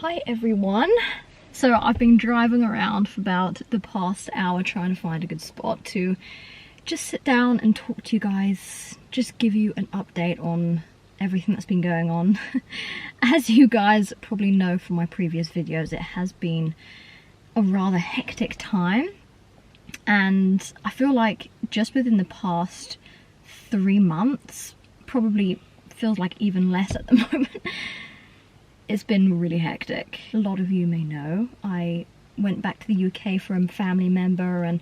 Hi everyone. So I've been driving around for about the past hour trying to find a good spot to just sit down and talk to you guys, just give you an update on everything that's been going on. As you guys probably know from my previous videos, it has been a rather hectic time, and I feel like just within the past 3 months, probably feels like even less at the moment, it's been really hectic. A lot of you may know I went back to the UK for a family member, and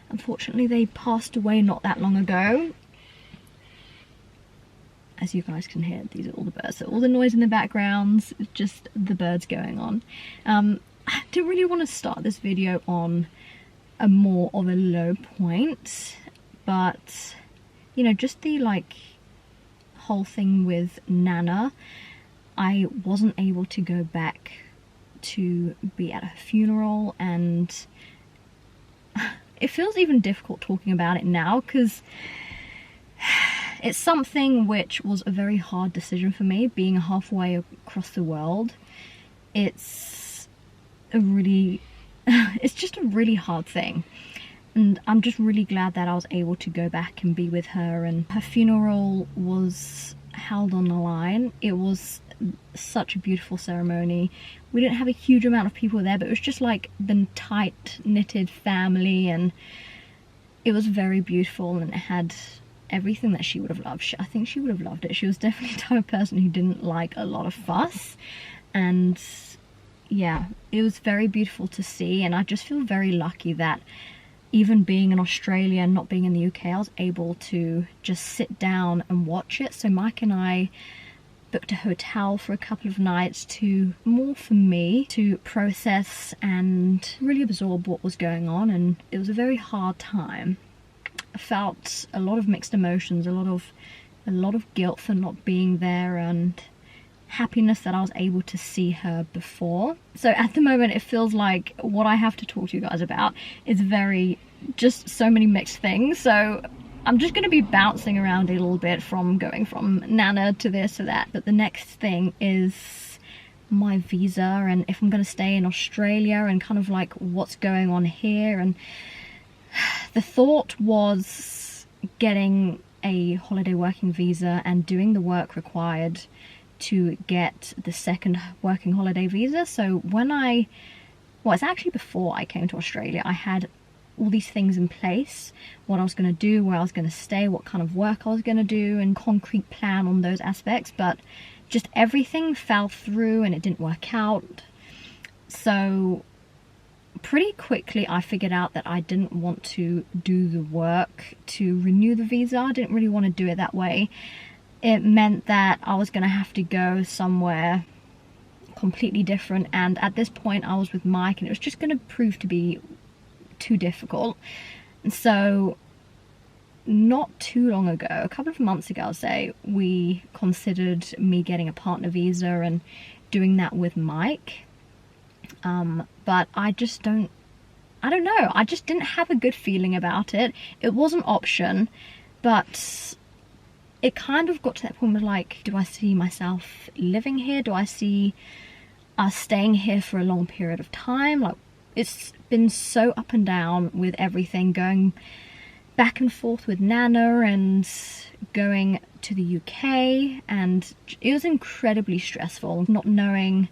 unfortunately they passed away not that long ago. As you guys can hear, these are all the birds, so all the noise in the background's just the birds going on. I didn't really want to start this video on a more of a low point, but you know, just the whole thing with Nana, I wasn't able to go back to be at her funeral, and it feels even difficult talking about it now because it's something which was a very hard decision for me, being halfway across the world. It's just a really hard thing, and I'm just really glad that I was able to go back and be with her. And her funeral was held on the line. It was such a beautiful ceremony. We didn't have a huge amount of people there, but it was just like the tight knitted family, and it was very beautiful, and it had everything that she would have loved. I think she would have loved it. She was definitely the type of person who didn't like a lot of fuss, and yeah, it was very beautiful to see. And I just feel very lucky that even being in Australia and not being in the UK, I was able to just sit down and watch it. So Mike and I booked a hotel for a couple of nights more for me to process and really absorb what was going on, and it was a very hard time. I felt a lot of mixed emotions, a lot of guilt for not being there, and happiness that I was able to see her before. So at the moment it feels like what I have to talk to you guys about is just so many mixed things. So I'm just going to be bouncing around a little bit, from going from Nana to this to that. But the next thing is my visa, and if I'm going to stay in Australia, and kind of like what's going on here. And the thought was getting a holiday working visa and doing the work required to get the second working holiday visa. So it's actually before I came to Australia, I had all these things in place, what I was going to do, where I was going to stay, what kind of work I was going to do, and concrete plan on those aspects. But just everything fell through and it didn't work out. So pretty quickly I figured out that I didn't want to do the work to renew the visa. I didn't really want to do it that way. It meant that I was going to have to go somewhere completely different, and at this point I was with Mike, and it was just going to prove to be too difficult. And so not too long ago, a couple of months ago I'll say, we considered me getting a partner visa and doing that with Mike. But I don't know, I just didn't have a good feeling about it. It was an option, but it kind of got to that point where do I see myself living here? Do I see us staying here for a long period of time? It's been so up and down with everything, going back and forth with Nana and going to the UK, and it was incredibly stressful not knowing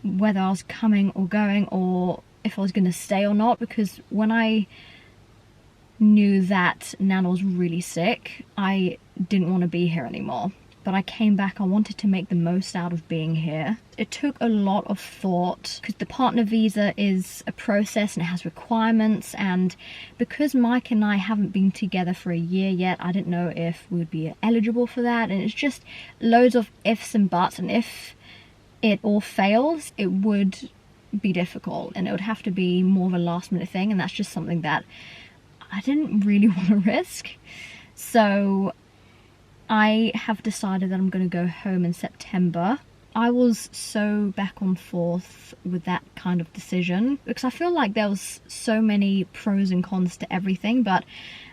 whether I was coming or going, or if I was going to stay or not, because when I knew that Nana was really sick, I didn't want to be here anymore. But I came back, I wanted to make the most out of being here. It took a lot of thought, because the partner visa is a process and it has requirements, and because Mike and I haven't been together for a year yet, I didn't know if we would be eligible for that. And it's just loads of ifs and buts, and if it all fails, it would be difficult, and it would have to be more of a last minute thing, and that's just something that I didn't really want to risk. So I have decided that I'm going to go home in September. I was so back and forth with that kind of decision, because I feel like there was so many pros and cons to everything, but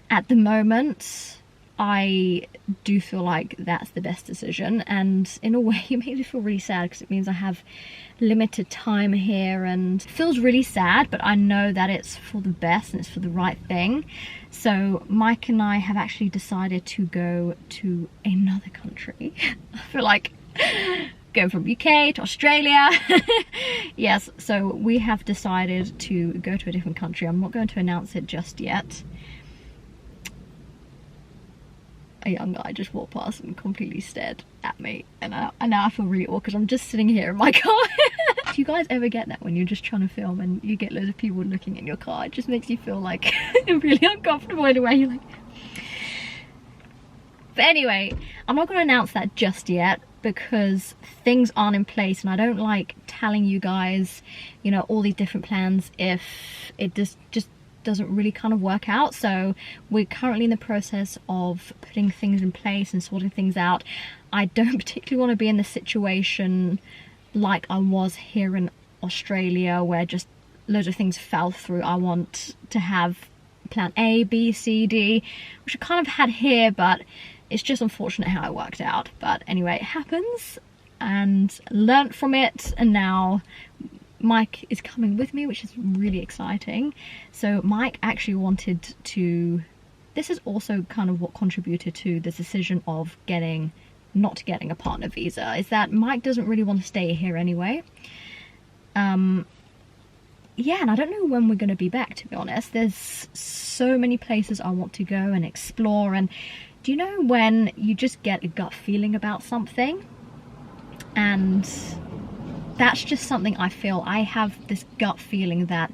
at the moment I do feel like that's the best decision, and in a way it makes me feel really sad because it means I have limited time here, and it feels really sad, but I know that it's for the best and it's for the right thing. So Mike and I have actually decided to go to another country. I feel like going from UK to Australia. Yes, so we have decided to go to a different country. I'm not going to announce it just yet. A young guy just walked past and completely stared at me, and now I feel really awkward because I'm just sitting here in my car. Do you guys ever get that when you're just trying to film and you get loads of people looking in your car? It just makes you feel like really uncomfortable in a way. You're like... But anyway, I'm not going to announce that just yet because things aren't in place, and I don't like telling you guys, you know, all these different plans if it just doesn't really kind of work out. So we're currently in the process of putting things in place and sorting things out. I don't particularly want to be in the situation like I was here in Australia where just loads of things fell through. I want to have plan A, B, C, D, which I kind of had here, but it's just unfortunate how it worked out. But anyway, it happens, and learnt from it, and now Mike is coming with me, which is really exciting. So Mike actually wanted to... This is also kind of what contributed to the decision of not getting a partner visa, is that Mike doesn't really want to stay here anyway. Yeah, and I don't know when we're going to be back, to be honest. There's so many places I want to go and explore, and do you know when you just get a gut feeling about something? And that's just something I feel. I have this gut feeling that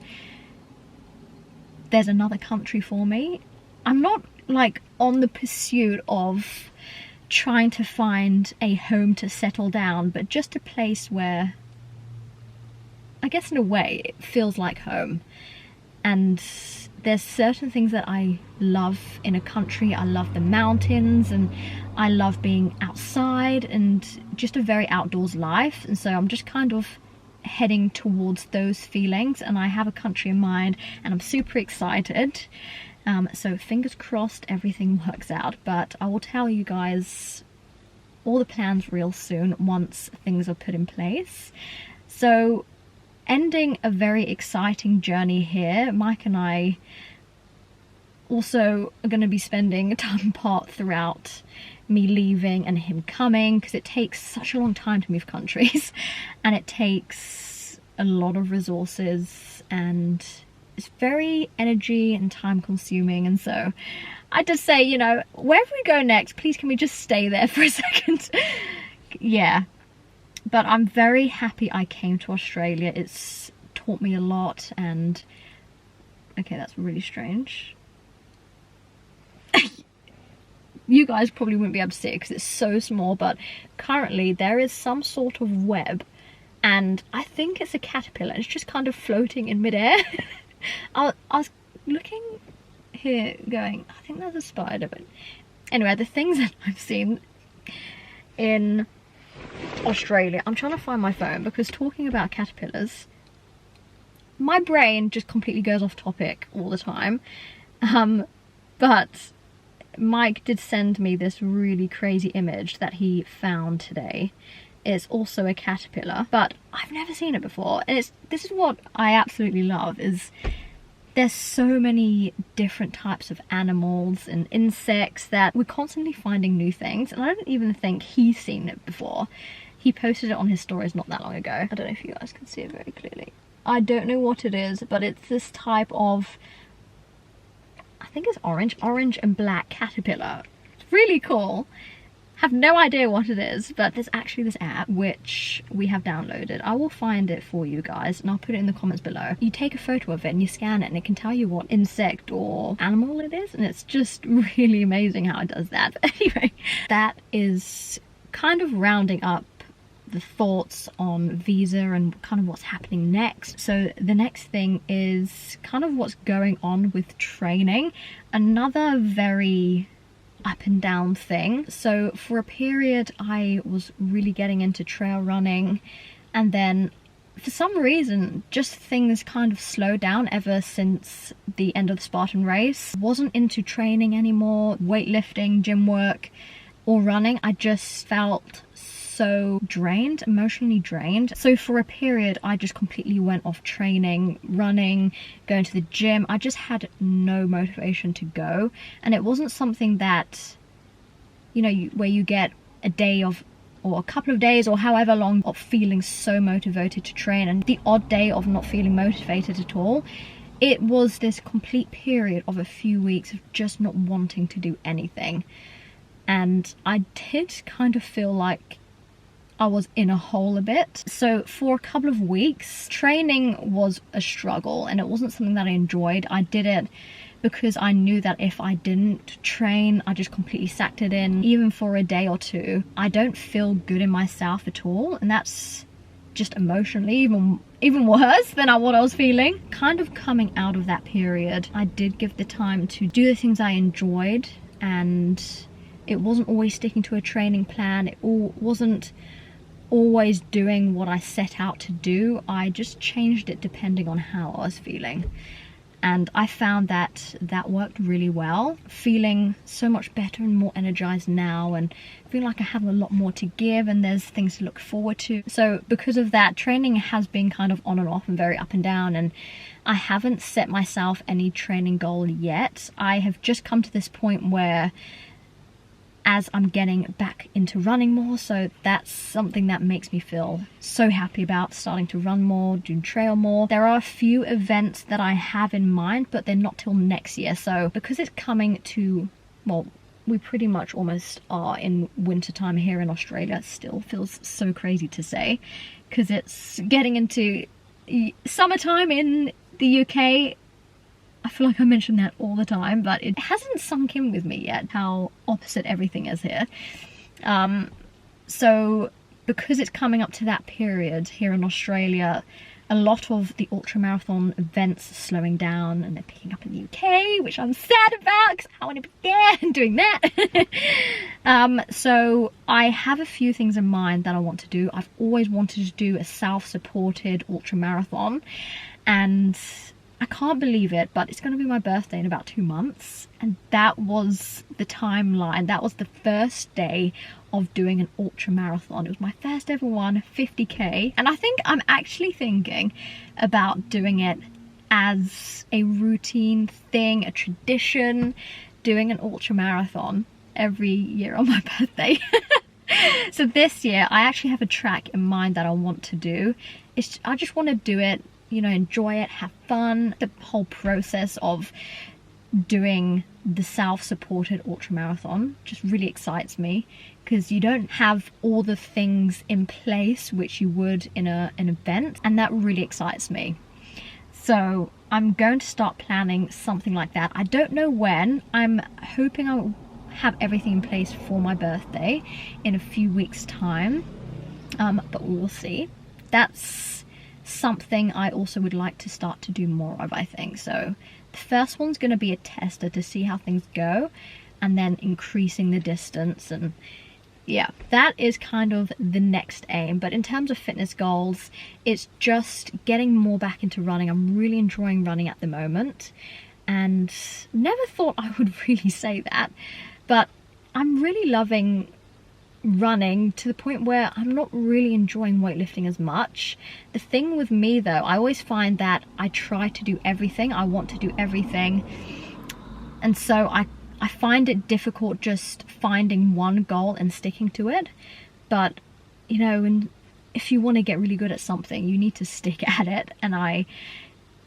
there's another country for me. I'm not like on the pursuit of trying to find a home to settle down, but just a place where, I guess in a way, it feels like home. And there's certain things that I love in a country. I love the mountains, and I love being outside and just a very outdoors life. And so I'm just kind of heading towards those feelings, and I have a country in mind and I'm super excited. So fingers crossed everything works out, but I will tell you guys all the plans real soon once things are put in place. So ending a very exciting journey here, Mike and I also are going to be spending time apart throughout me leaving and him coming, because it takes such a long time to move countries and it takes a lot of resources and it's very energy and time consuming. And so I just say, you know, wherever we go next, please can we just stay there for a second? Yeah. But I'm very happy I came to Australia. It's taught me a lot, and okay, that's really strange. You guys probably wouldn't be able to see it because it's so small, but currently there is some sort of web, and I think it's a caterpillar. It's just kind of floating in midair. I was looking here going, I think there's a spider, but anyway, the things that I've seen in Australia, I'm trying to find my phone because talking about caterpillars, my brain just completely goes off topic all the time. But Mike did send me this really crazy image that he found today. It's also a caterpillar, but I've never seen it before, and this is what I absolutely love, is there's so many different types of animals and insects that we're constantly finding new things, and I don't even think he's seen it before. He posted it on his stories not that long ago. I don't know if you guys can see it very clearly. I don't know what it is, but it's this type of, I think it's orange and black caterpillar. It's really cool. Have no idea what it is, but there's actually this app which we have downloaded. I will find it for you guys and I'll put it in the comments below. You take a photo of it and you scan it and it can tell you what insect or animal it is, and it's just really amazing how it does that. But anyway, that is kind of rounding up the thoughts on visa and kind of what's happening next. So the next thing is kind of what's going on with training. Another very up and down thing. So for a period I was really getting into trail running, and then for some reason, just things kind of slowed down ever since the end of the Spartan race. Wasn't into training anymore, weightlifting, gym work, or running. I just felt so drained, emotionally drained. So for a period, I just completely went off training, running, going to the gym. I just had no motivation to go. And it wasn't something that, you know, where you get a day of, or a couple of days, or however long, of feeling so motivated to train, and the odd day of not feeling motivated at all. It was this complete period of a few weeks of just not wanting to do anything. And I did kind of feel like I was in a hole a bit. So for a couple of weeks, training was a struggle, and it wasn't something that I enjoyed. I did it because I knew that if I didn't train, I just completely sacked it in, even for a day or two. I don't feel good in myself at all, and that's just emotionally even worse than what I was feeling. Kind of coming out of that period, I did give the time to do the things I enjoyed, and it wasn't always sticking to a training plan. It wasn't always doing what I set out to do. I just changed it depending on how I was feeling. And I found that that worked really well. Feeling so much better and more energized now, and feel like I have a lot more to give and there's things to look forward to. So because of that, training has been kind of on and off and very up and down, and I haven't set myself any training goal yet. I have just come to this point where, as I'm getting back into running more, so that's something that makes me feel so happy about starting to run more, do trail more. There are a few events that I have in mind, but they're not till next year. So because it's coming to, well, we pretty much almost are in winter time here in Australia. It still feels so crazy to say, because it's getting into summertime in the UK. I feel like I mention that all the time, but it hasn't sunk in with me yet how opposite everything is here. So because it's coming up to that period here in Australia, a lot of the ultramarathon events are slowing down and they're picking up in the UK, which I'm sad about because I want to be there and doing that. So I have a few things in mind that I want to do. I've always wanted to do a self-supported ultramarathon, and I can't believe it, but it's going to be my birthday in about 2 months, and that was the timeline. That was the first day of doing an ultra marathon. It was my first ever one, 50k, and I think I'm actually thinking about doing it as a routine thing, a tradition, doing an ultra marathon every year on my birthday. So this year I actually have a track in mind that I want to do. I just want to do it, you know, enjoy it, have fun. The whole process of doing the self-supported ultramarathon just really excites me, because you don't have all the things in place which you would in an event, and that really excites me. So I'm going to start planning something like that. I don't know when. I'm hoping I'll have everything in place for my birthday in a few weeks time, but we will see. That's something I also would like to start to do more of, I think. So the first one's going to be a tester to see how things go, and then increasing the distance, and yeah, that is kind of the next aim. But in terms of fitness goals, it's just getting more back into running. I'm really enjoying running at the moment, and never thought I would really say that, but I'm really loving running to the point where I'm not really enjoying weightlifting as much. The thing with me though, I always find that I try to do everything. I want to do everything, and so I find it difficult just finding one goal and sticking to it. But you know, if you want to get really good at something, you need to stick at it, and I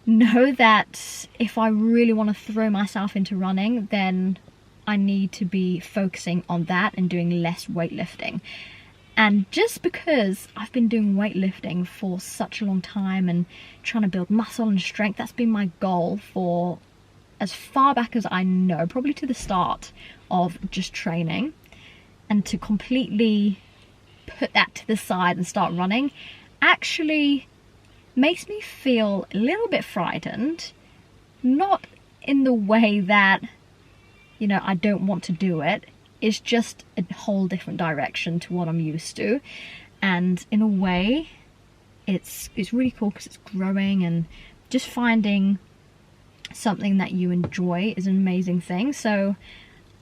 know that if I really want to throw myself into running, then I need to be focusing on that and doing less weightlifting. And just because I've been doing weightlifting for such a long time and trying to build muscle and strength, that's been my goal for as far back as I know, probably to the start of just training. And to completely put that to the side and start running actually makes me feel a little bit frightened. Not in the way that, you know, I don't want to do it. It's just a whole different direction to what I'm used to. And in a way, it's really cool because it's growing, and just finding something that you enjoy is an amazing thing. So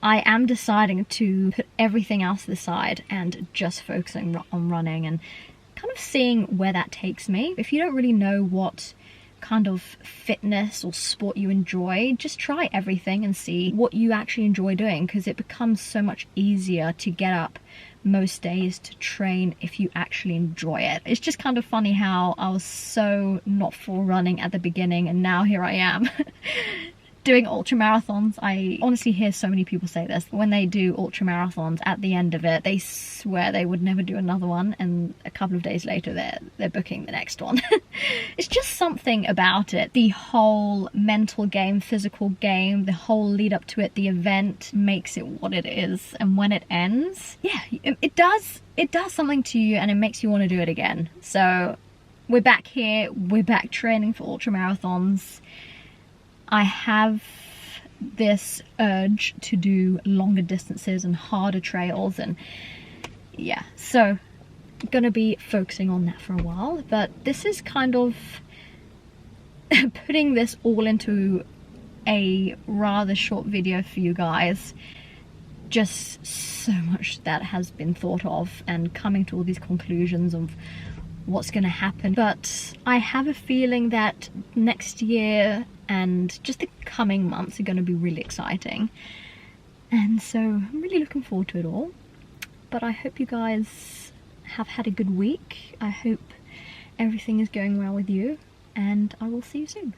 I am deciding to put everything else to the side and just focusing on running, and kind of seeing where that takes me. If you don't really know what kind of fitness or sport you enjoy, just try everything and see what you actually enjoy doing, because it becomes so much easier to get up most days to train if you actually enjoy it. It's just kind of funny how I was so not for running at the beginning, and now here I am doing ultra marathons. I honestly hear so many people say this when they do ultra marathons. At the end of it, they swear they would never do another one, and a couple of days later they're booking the next one. It's just something about it, the whole mental game, physical game, the whole lead up to it, the event makes it what it is. And when it ends, yeah, it does something to you, and it makes you want to do it again. So we're back here, we're back training for ultra marathons. I have this urge to do longer distances and harder trails, and yeah, so I'm gonna be focusing on that for a while. But this is kind of putting this all into a rather short video for you guys. Just so much that has been thought of, and coming to all these conclusions of what's going to happen. But I have a feeling that next year and just the coming months are going to be really exciting, and so I'm really looking forward to it all. But I hope you guys have had a good week. I hope everything is going well with you, and I will see you soon.